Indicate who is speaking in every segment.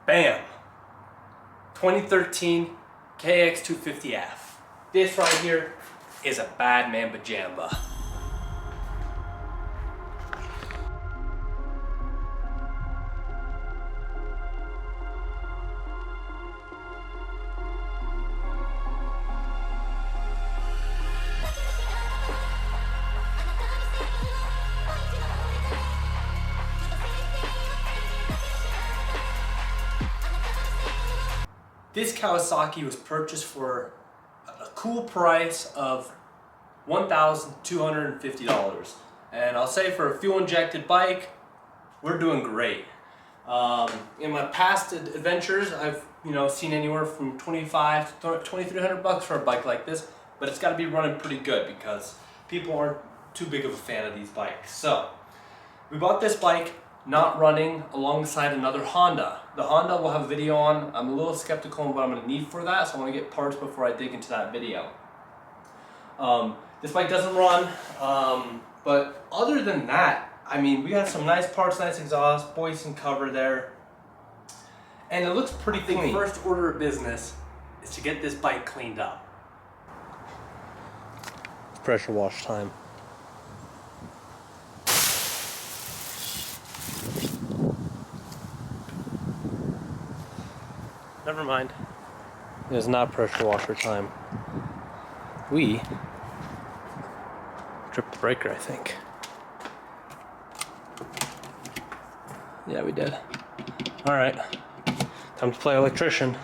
Speaker 1: Bam! 2013 Kx250f. This right here is a bad mamba jamba. This Kawasaki was purchased for a cool price of $1,250. And I'll say for a fuel injected bike, we're doing great. In my past adventures, I've seen anywhere from $2,500 to $2,300 for a bike like this, but it's got to be running pretty good because people aren't too big of a fan of these bikes. So we bought this bike not running alongside another Honda. The Honda we'll have a video on. I'm a little skeptical on what I'm going to need for that, so I want to get parts before I dig into that video. This bike doesn't run, but other than that, I mean, we got some nice parts, nice exhaust, Boyson cover there, and it looks pretty clean. The first order of business is to get this bike cleaned up. It's pressure wash time. Never mind. It is not pressure washer time. We tripped the breaker, I think. Yeah, we did. Alright. Time to play electrician.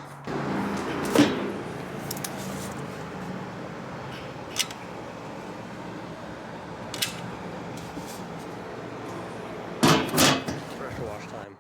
Speaker 1: Pressure wash time.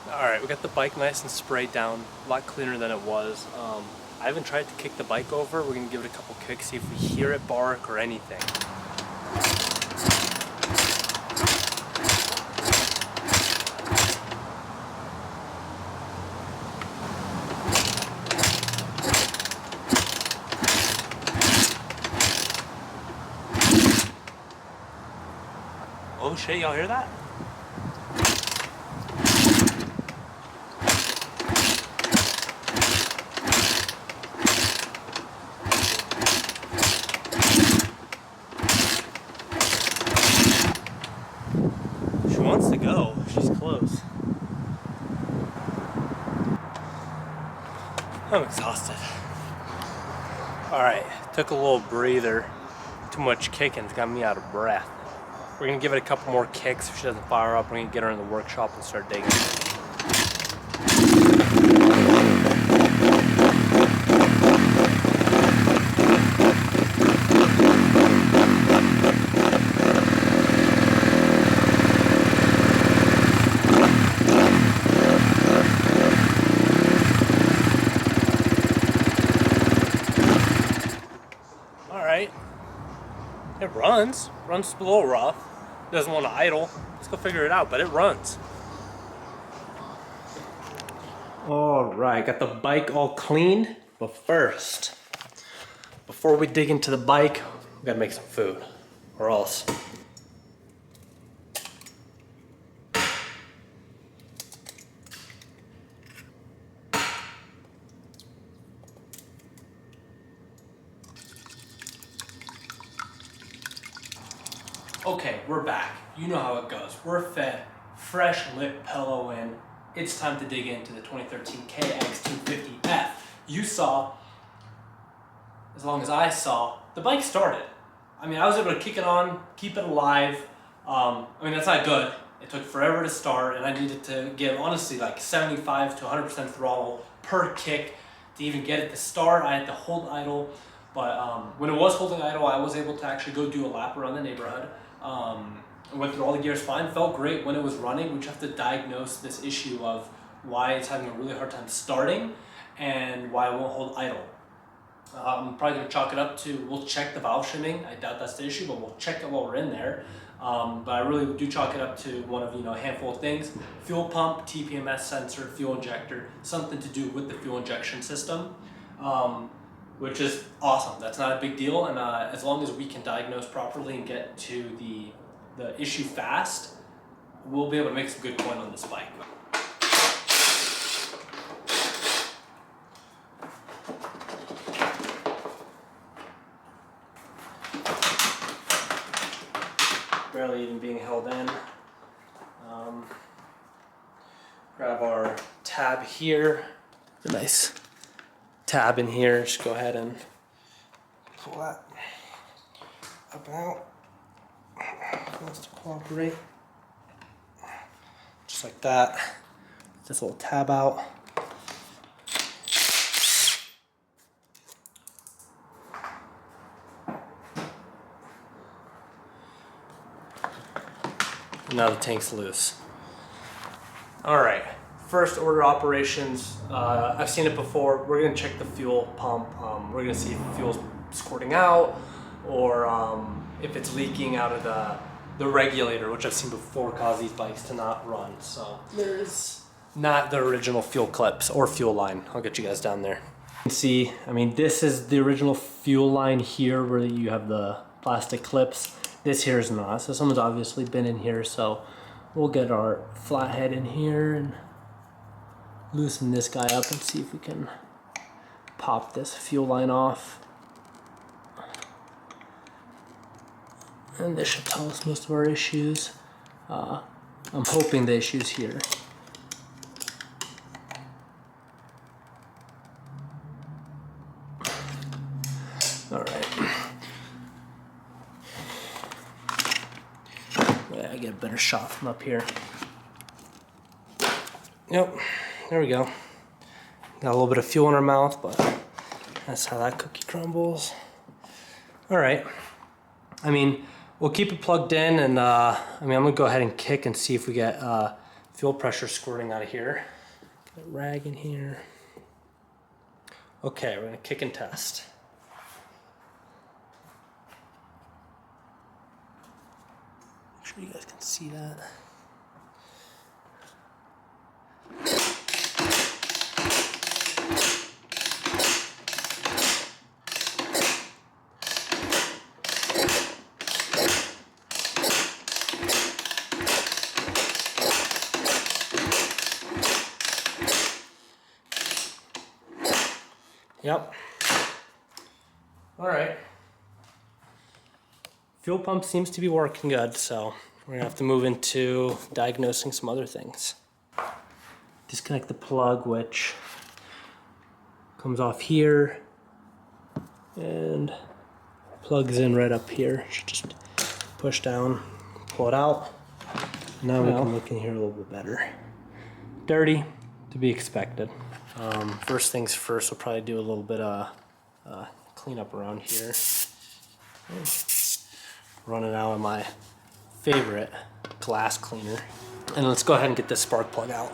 Speaker 1: Alright, we got the bike nice and sprayed down, a lot cleaner than it was. I haven't tried to kick the bike over. We're going to give it a couple kicks, see if we hear it bark or anything. Oh shit, y'all hear that? She wants to go. She's close. I'm exhausted. Alright, took a little breather. Too much kicking's got me out of breath. We're gonna give it a couple more kicks. If she doesn't fire up, we're gonna get her in the workshop and start digging. Alright. It runs. Runs a little rough. Doesn't want to idle. Let's go figure it out, but it runs. Alright, got the bike all cleaned. But first, before we dig into the bike, we gotta make some food. Or else. Okay, we're back. You know how it goes. We're fed, fresh lip pillow in. It's time to dig into the 2013 Kx250f. You saw, as long as I saw, the bike started. I mean, I was able to kick it on, keep it alive. I mean, that's not good. It took forever to start, and I needed to give, honestly, like 75 to 100% throttle per kick to even get it to start. I had to hold idle, but when it was holding idle, I was able to actually go do a lap around the neighborhood. I went through all the gears fine, felt great when it was running. We just have to diagnose this issue of why it's having a really hard time starting and why it won't hold idle. I'm probably going to chalk it up to, we'll check the valve shimming. I doubt that's the issue, but we'll check it while we're in there. But I really do chalk it up to one of, a handful of things: fuel pump, TPMS sensor, fuel injector, something to do with the fuel injection system, which is awesome. That's not a big deal, and as long as we can diagnose properly and get to the issue fast, we'll be able to make some good coin on this bike. Barely even being held in. Grab our tab here. A nice tab in here. Just go ahead and pull that up and out. Wants to cooperate. Just like that. This little tab out. Now the tank's loose. All right, first order operations. I've seen it before. We're gonna check the fuel pump. We're gonna see if the fuel's squirting out, or if it's leaking out of the regulator, which I've seen before cause these bikes to not run. So there's not the original fuel clips or fuel line. I'll get you guys down there. You can see, this is the original fuel line here where you have the plastic clips. This here is not, so someone's obviously been in here, so we'll get our flathead in here and loosen this guy up and see if we can pop this fuel line off. And this should tell us most of our issues. I'm hoping the issue's here. All right. I get a better shot from up here. Yep, there we go. Got a little bit of fuel in our mouth, but that's how that cookie crumbles. All right. We'll keep it plugged in, and I'm gonna go ahead and kick and see if we get fuel pressure squirting out of here. Get a rag in here. Okay, we're gonna kick and test. Make sure you guys can see that. Yep. All right. Fuel pump seems to be working good, so we're gonna have to move into diagnosing some other things. Disconnect the plug, which comes off here and plugs in right up here. Should just push down, pull it out. Now we can look in here a little bit better. Dirty, to be expected. First things first, we'll probably do a little bit of cleanup around here. Running out of my favorite glass cleaner. And let's go ahead and get this spark plug out.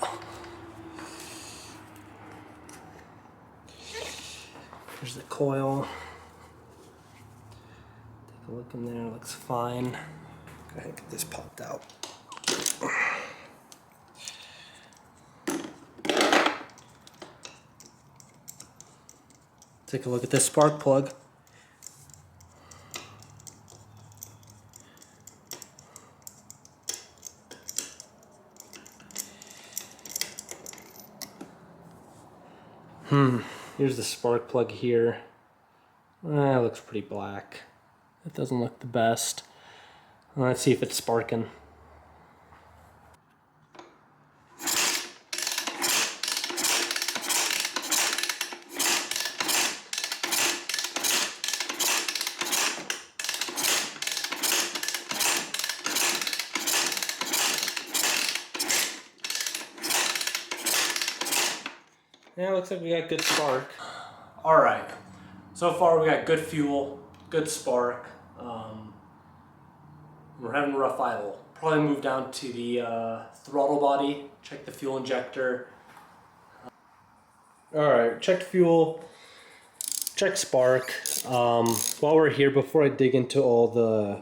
Speaker 1: Here's the coil. Take a look in there, looks fine. Go ahead and get this popped out. Take a look at this spark plug. Here's the spark plug here. It looks pretty black. It doesn't look the best. Let's see if it's sparking. Yeah, looks like we got good spark. All right, so far we got good fuel, good spark. We're having a rough idle. Probably move down to the throttle body, check the fuel injector. All right, check fuel, check spark. While we're here, before I dig into all the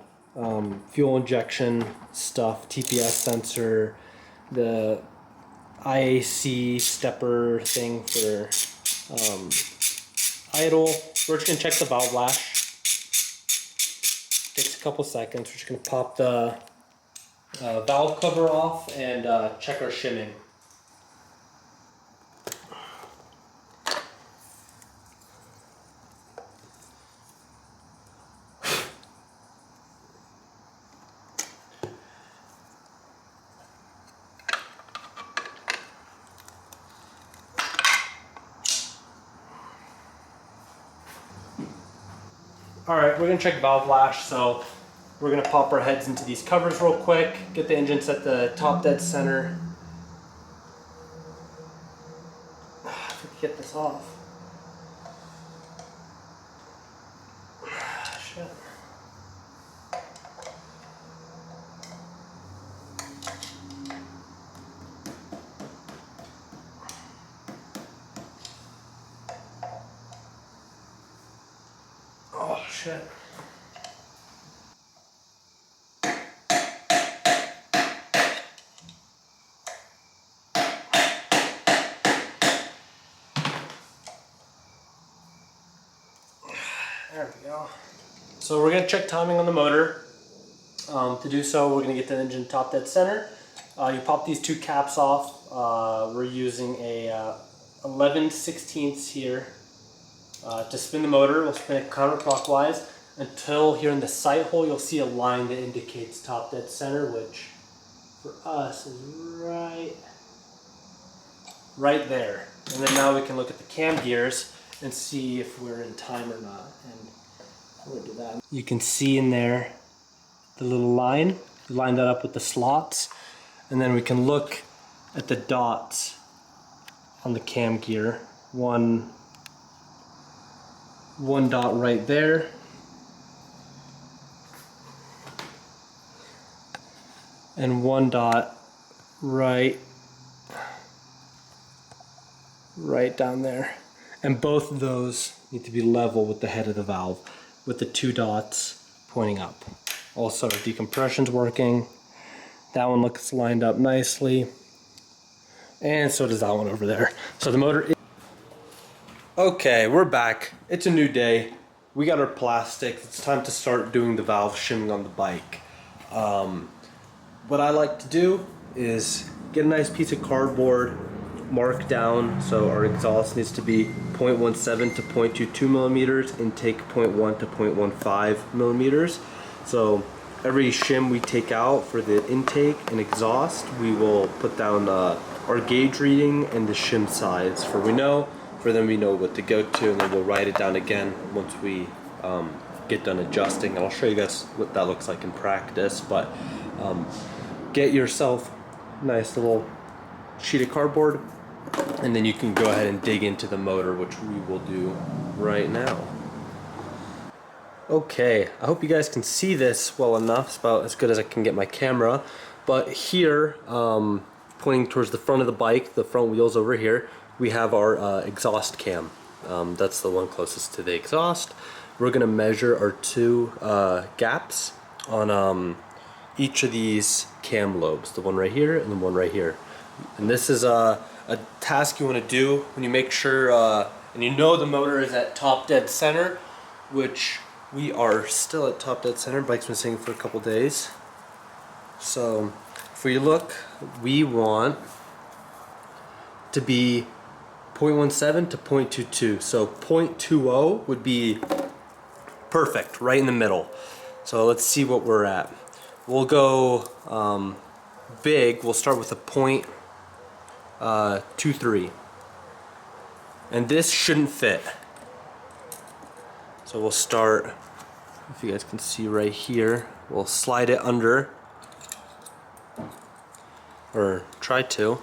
Speaker 1: fuel injection stuff, TPS sensor, the IAC stepper thing for idle, we're just gonna check the valve lash. Takes a couple seconds. We're just gonna pop the valve cover off and check our shimming. Alright, we're going to check valve lash, so we're going to pop our heads into these covers real quick, get the engine set the top dead center. If we can get this off. Shit. Oh shit. There we go. So we're going to check timing on the motor. To do so, we're going to get the engine top dead center. You pop these two caps off. We're using a 11/16 here. To spin the motor, we'll spin it counterclockwise until here in the sight hole you'll see a line that indicates top dead center, which for us is right there. And then now we can look at the cam gears and see if we're in time or not. And we'll do that. You can see in there the little line. We line that up with the slots, and then we can look at the dots on the cam gear. One dot right there, and one dot right down there, and both of those need to be level with the head of the valve, with the two dots pointing up. Also, our decompression's working. That one looks lined up nicely, and so does that one over there. So the motor is okay, we're back. It's a new day. We got our plastic. It's time to start doing the valve shimming on the bike. What I like to do is get a nice piece of cardboard, mark down, so our exhaust needs to be 0.17 to 0.22 millimeters, intake 0.1 to 0.15 millimeters. So every shim we take out for the intake and exhaust, we will put down our gauge reading and the shim size. For then we know what to go to, and then we'll write it down again once we get done adjusting. And I'll show you guys what that looks like in practice. But get yourself a nice little sheet of cardboard, and then you can go ahead and dig into the motor, which we will do right now. Okay, I hope you guys can see this well enough. It's about as good as I can get my camera. But here, pointing towards the front of the bike, the front wheels over here, we have our exhaust cam. That's the one closest to the exhaust. We're gonna measure our two gaps on each of these cam lobes, the one right here and the one right here. And this is a task you wanna do when you make sure, and you know the motor is at top dead center, which we are still at top dead center. Bike's been sitting for a couple days. So if we look, we want to be 0.17 to 0.22. So 0.20 would be perfect, right in the middle. So let's see what we're at. We'll go big. We'll start with a 0.23. And this shouldn't fit. So we'll start, if you guys can see right here, we'll slide it under, or try to.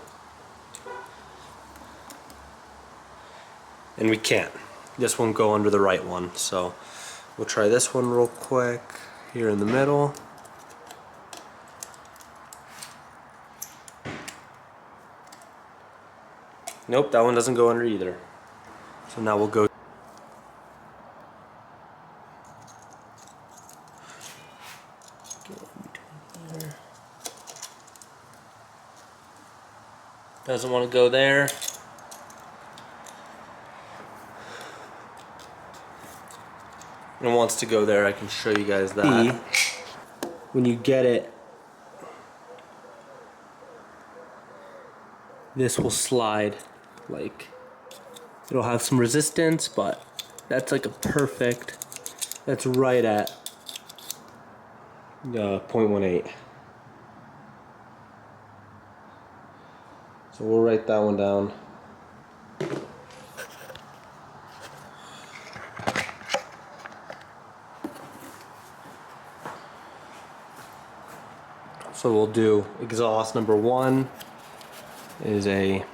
Speaker 1: and we can't. This won't go under the right one, so we'll try this one real quick here in the middle. Nope, that one doesn't go under either. So now we'll go. Doesn't want to go there. It wants to go there. I can show you guys that. When you get it, this will slide. Like, it'll have some resistance, but that's like a perfect. That's right at 0.18. So we'll write that one down. So we'll do exhaust number 1 is a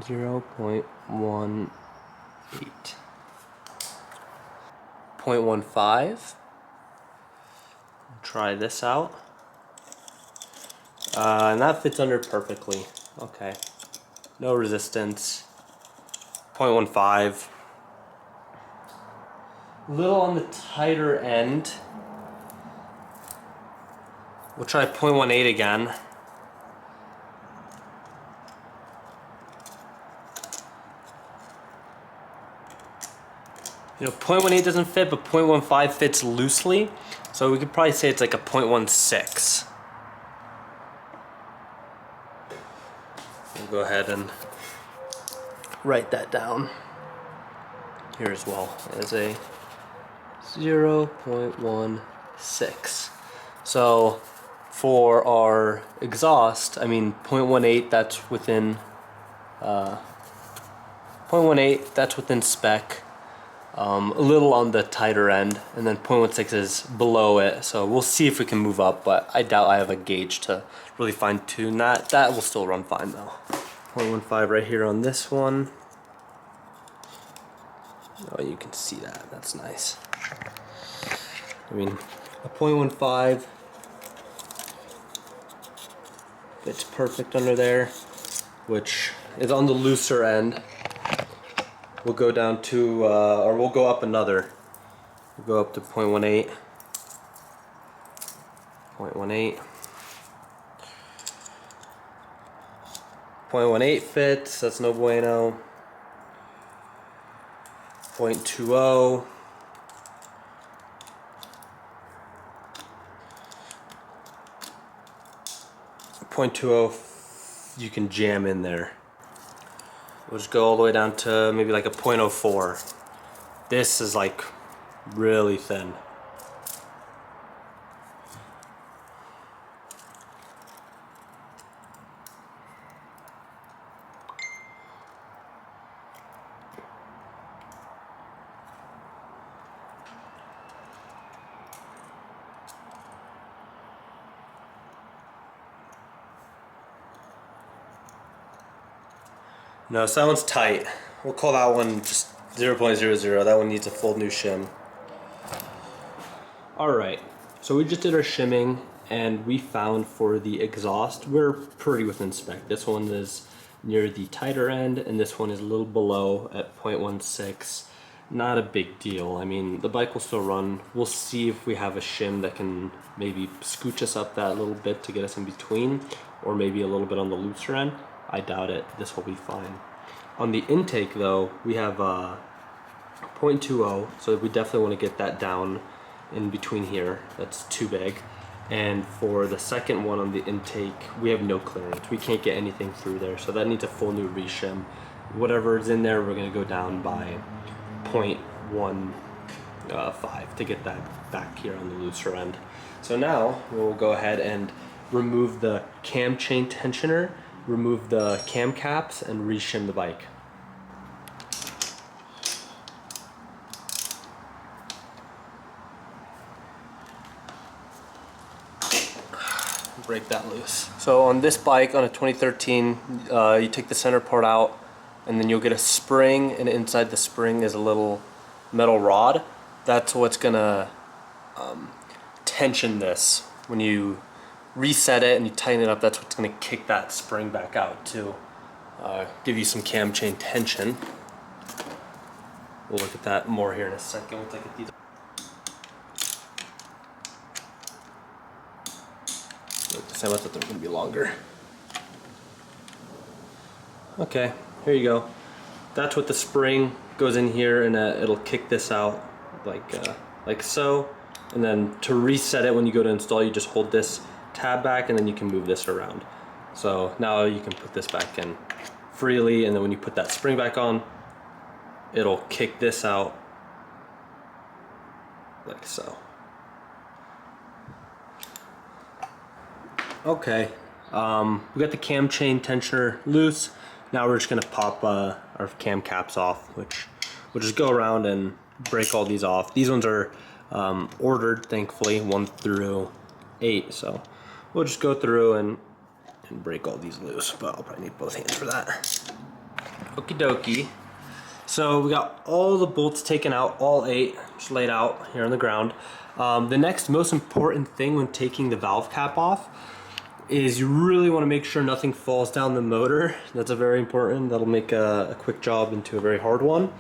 Speaker 1: 0.18. 0.15. Try this out. And that fits under perfectly. Okay. No resistance. 0.15. A little on the tighter end. We'll try 0.18 again. You know, 0.18 doesn't fit, but 0.15 fits loosely. So we could probably say it's like a 0.16. We'll go ahead and write that down here as well as a 0.16. So for our exhaust, I mean 0.18, that's within 0.18, that's within spec. A little on the tighter end, and then 0.16 is below it, so we'll see if we can move up, but I doubt I have a gauge to really fine tune that. That will still run fine though. 0.15 right here on this one. Oh, you can see that, that's nice. I mean, a 0.15 fits perfect under there, which is on the looser end. We'll go down to, or we'll go up another. We'll go up to 0.18. 0.18. 0.18 fits, that's no bueno. 0.20. 0.20, you can jam in there. We'll just go all the way down to maybe like a 0.04. This is like really thin. No, so that one's tight. We'll call that one just 0.00. That one needs a full new shim. Alright, so we just did our shimming, and we found for the exhaust, we're pretty within spec. This one is near the tighter end, and this one is a little below at 0.16. Not a big deal. I mean, the bike will still run. We'll see if we have a shim that can maybe scooch us up that little bit to get us in between, or maybe a little bit on the looser end. I doubt it. This will be fine. On the intake though, we have 0.20, so we definitely want to get that down in between here. That's too big. And for the second one on the intake, we have no clearance. We can't get anything through there, so that needs a full new reshim. Whatever is in there, we're going to go down by 0.15 to get that back here on the looser end. So now we'll go ahead and remove the cam chain tensioner, remove the cam caps, and reshim the bike. break that loose. So on this bike, on a 2013, you take the center part out, and then you'll get a spring, and inside the spring is a little metal rod. That's what's gonna tension this. When you reset it and you tighten it up, that's what's gonna kick that spring back out to give you some cam chain tension. We'll look at that more here in a second. We'll look at these. I thought they were going to be longer. Okay, here you go. That's what the spring goes in here, and it'll kick this out like so. And then to reset it when you go to install, you just hold this tab back, and then you can move this around. So now you can put this back in freely, and then when you put that spring back on, it'll kick this out like so. Okay, we got the cam chain tensioner loose. Now we're just gonna pop our cam caps off, which we'll just go around and break all these off. These ones are ordered, thankfully, 1 through 8. So we'll just go through and break all these loose, but I'll probably need both hands for that. Okie dokie. So we got all the bolts taken out, all 8, just laid out here on the ground. The next most important thing when taking the valve cap off is you really want to make sure nothing falls down the motor. That's a very important. That'll make a quick job into a very hard one.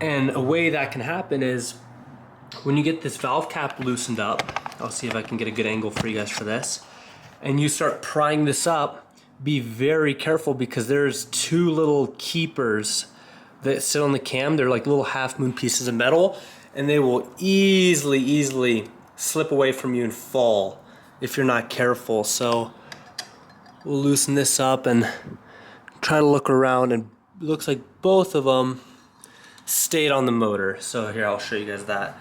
Speaker 1: And a way that can happen is when you get this valve cap loosened up, I'll see if I can get a good angle for you guys for this, and you start prying this up, be very careful because there's 2 little keepers that sit on the cam. They're like little half moon pieces of metal, and they will easily slip away from you and fall if you're not careful. So we'll loosen this up and try to look around, and it looks like both of them stayed on the motor. So here, I'll show you guys that.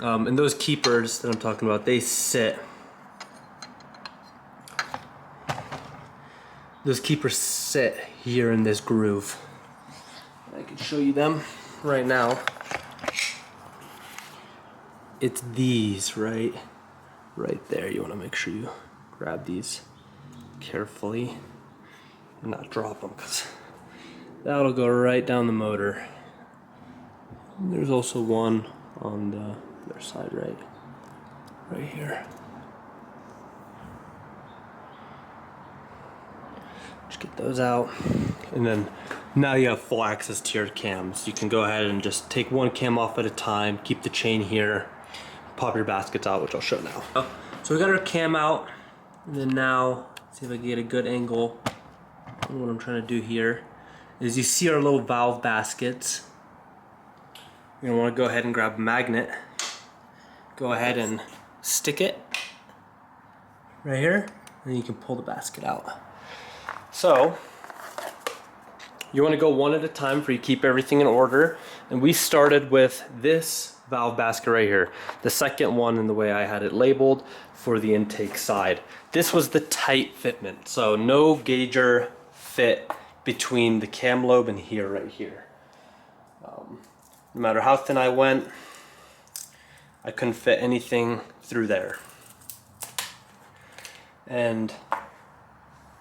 Speaker 1: And those keepers that I'm talking about, they sit. Those keepers sit here in this groove. I can show you them right now. It's these right there. You want to make sure you grab these carefully and not drop them, because that'll go right down the motor. And there's also one on the other side right here. Just get those out, and then now you have full access to your cams. You can go ahead and just take one cam off at a time, keep the chain here, pop your baskets out, which I'll show now. So we got our cam out, and then now, see if I can get a good angle on what I'm trying to do here, is you see our little valve baskets. You're gonna wanna go ahead and grab a magnet, go ahead and stick it right here, and you can pull the basket out. So, you want to go one at a time for you keep everything in order. And we started with this valve basket right here, the second one in the way I had it labeled for the intake side. This was the tight fitment, so no gauger fit between the cam lobe and here, right here. No matter how thin I went, I couldn't fit anything through there. And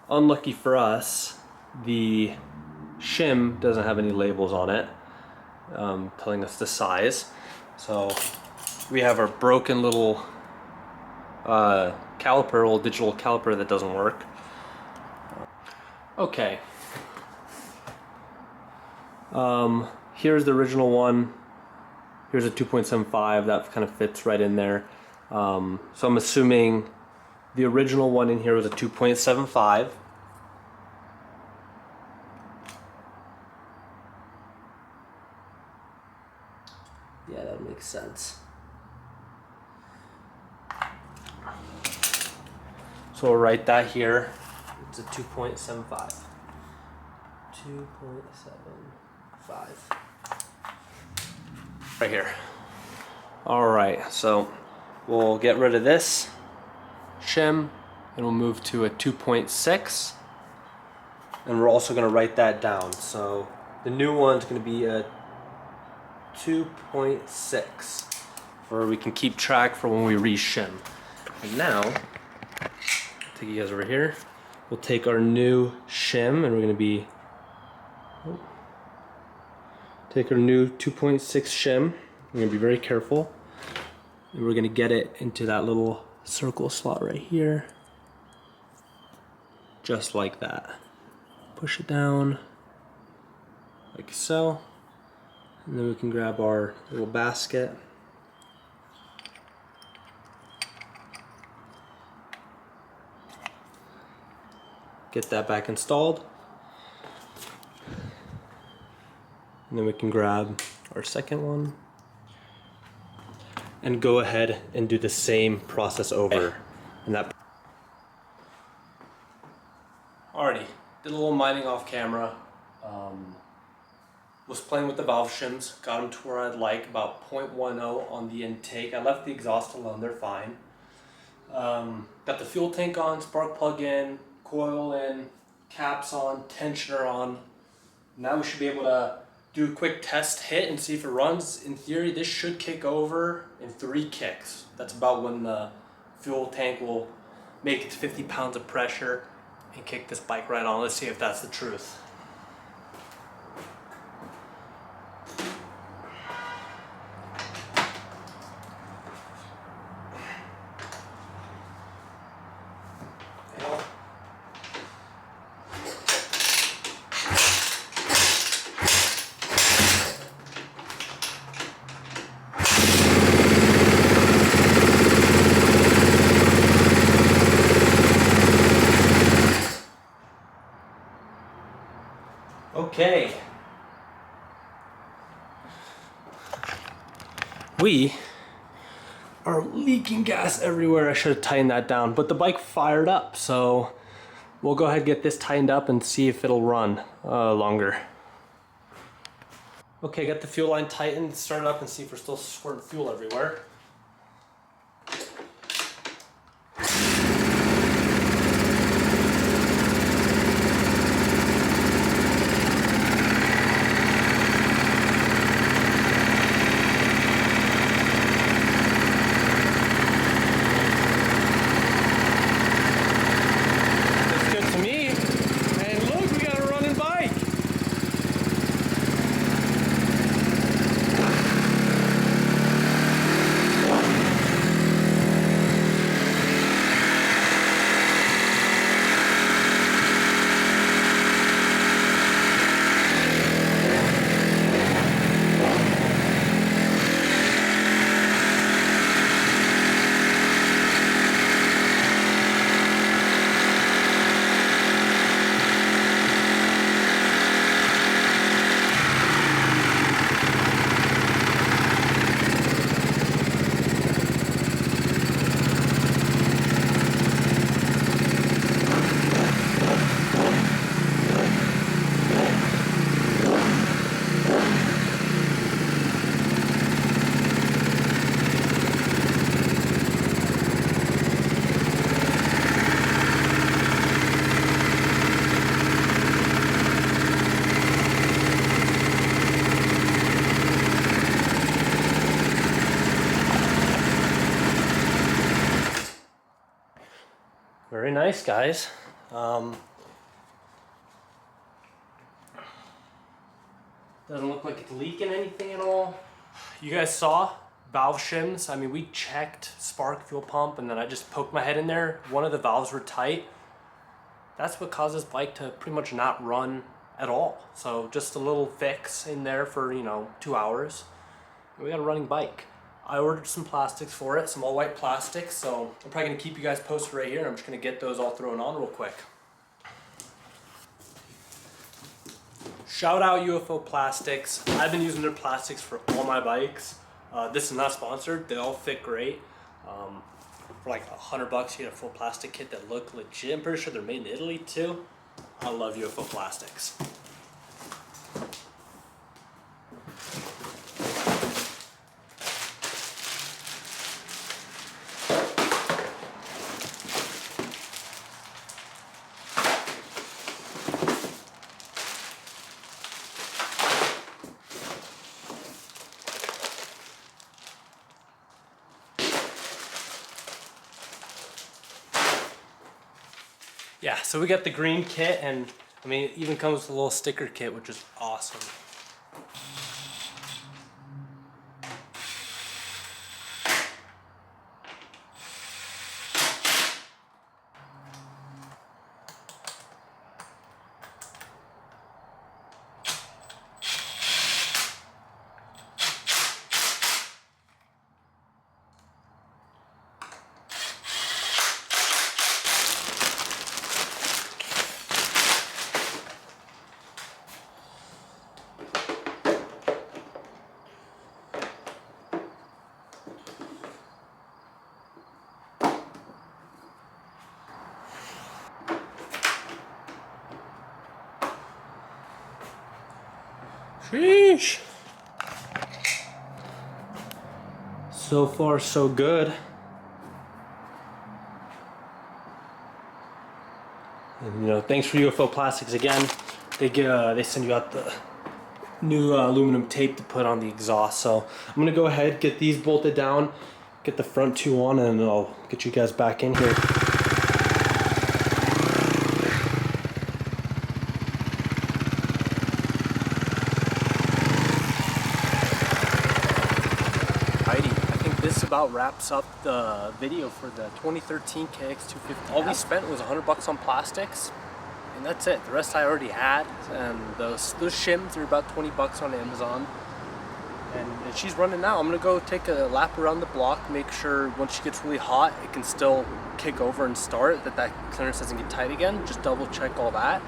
Speaker 1: unlucky for us, the shim doesn't have any labels on it telling us the size. So we have our broken little caliper, little digital caliper that doesn't work. Okay. Here's the original one. Here's a 2.75 that kind of fits right in there. So I'm assuming the original one in here was a 2.75. Yeah, that makes sense. So we'll write that here. It's a 2.75. 2.75. Right here. Alright, so we'll get rid of this shim and we'll move to a 2.6. And we're also going to write that down. So the new one's going to be a 2.6 where we can keep track for when we re-shim. And now, take you guys over here. We'll take our new shim and we're gonna be, take our new 2.6 shim. We're gonna be very careful. And we're gonna get it into that little circle slot right here. Just like that. Push it down, like so. And then we can grab our little basket. Get that back installed. And then we can grab our second one and go ahead and do the same process over. And that alrighty, did a little mining off camera. Was playing with the valve shims, got them to where I'd like, about 0.10 on the intake. I left the exhaust alone, they're fine. Got the fuel tank on, spark plug in, coil in, caps on, tensioner on. Now we should be able to do a quick test hit and see if it runs. In theory, this should kick over in 3 kicks. That's about when the fuel tank will make it to 50 pounds of pressure and kick this bike right on. Let's see if that's the truth. Okay. We are leaking gas everywhere. I should have tightened that down, but the bike fired up, so we'll go ahead and get this tightened up and see if it'll run longer. Okay, got the fuel line tightened, start it up and see if we're still squirting fuel everywhere. Very nice, guys. Doesn't look like it's leaking anything at all. You guys saw valve shims. I mean, we checked spark, fuel pump, and then I just poked my head in there. One of the valves were tight. That's what caused this bike to pretty much not run at all. So just a little fix in there for, 2 hours. And we got a running bike. I ordered some plastics for it, some all white plastics, so I'm probably gonna keep you guys posted right here. I'm just gonna get those all thrown on real quick. Shout out UFO Plastics. I've been using their plastics for all my bikes. This is not sponsored, they all fit great. For like $100 you get a full plastic kit that look legit. I'm pretty sure they're made in Italy too. I love UFO Plastics. Yeah, so we got the green kit, and I mean, it even comes with a little sticker kit, which is awesome. Sheesh. So far, so good. And, you know, thanks for UFO Plastics again. They send you out the new aluminum tape to put on the exhaust. So I'm gonna go ahead, get these bolted down, get the front two on, and I'll get you guys back in here. Alrighty, I think this about wraps up the video for the 2013 Kx250. All we spent was $100 on plastics, and that's it. The rest I already had, and those shims are about $20 on Amazon. And she's running now. I'm gonna go take a lap around the block, make sure once she gets really hot, it can still kick over and start, that clearance doesn't get tight again. Just double check all that.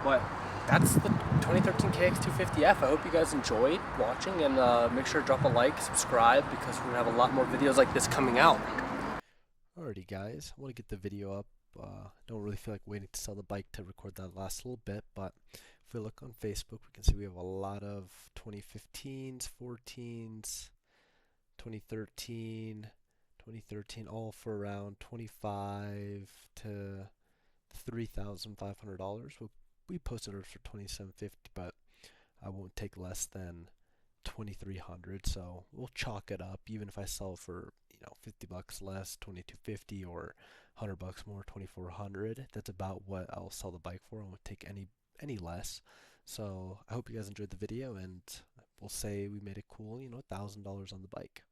Speaker 1: But that's the 2013 Kx250f. I hope you guys enjoyed watching, and make sure to drop a like, subscribe, because we're gonna have a lot more videos like this coming out.
Speaker 2: Alrighty guys, I want to get the video up. Don't really feel like waiting to sell the bike to record that last little bit, but if we look on Facebook, we can see we have a lot of 2015s, 14s, 2013, all for around $25 to $3,500. We posted ours for $2,750, but I won't take less than $2,300, so we'll chalk it up. Even if I sell for, you know, $50 less, $2,250, or $100 more, $2,400, that's about what I'll sell the bike for. I won't take any less. So I hope you guys enjoyed the video, and we'll say we made a cool, you know, $1,000 on the bike.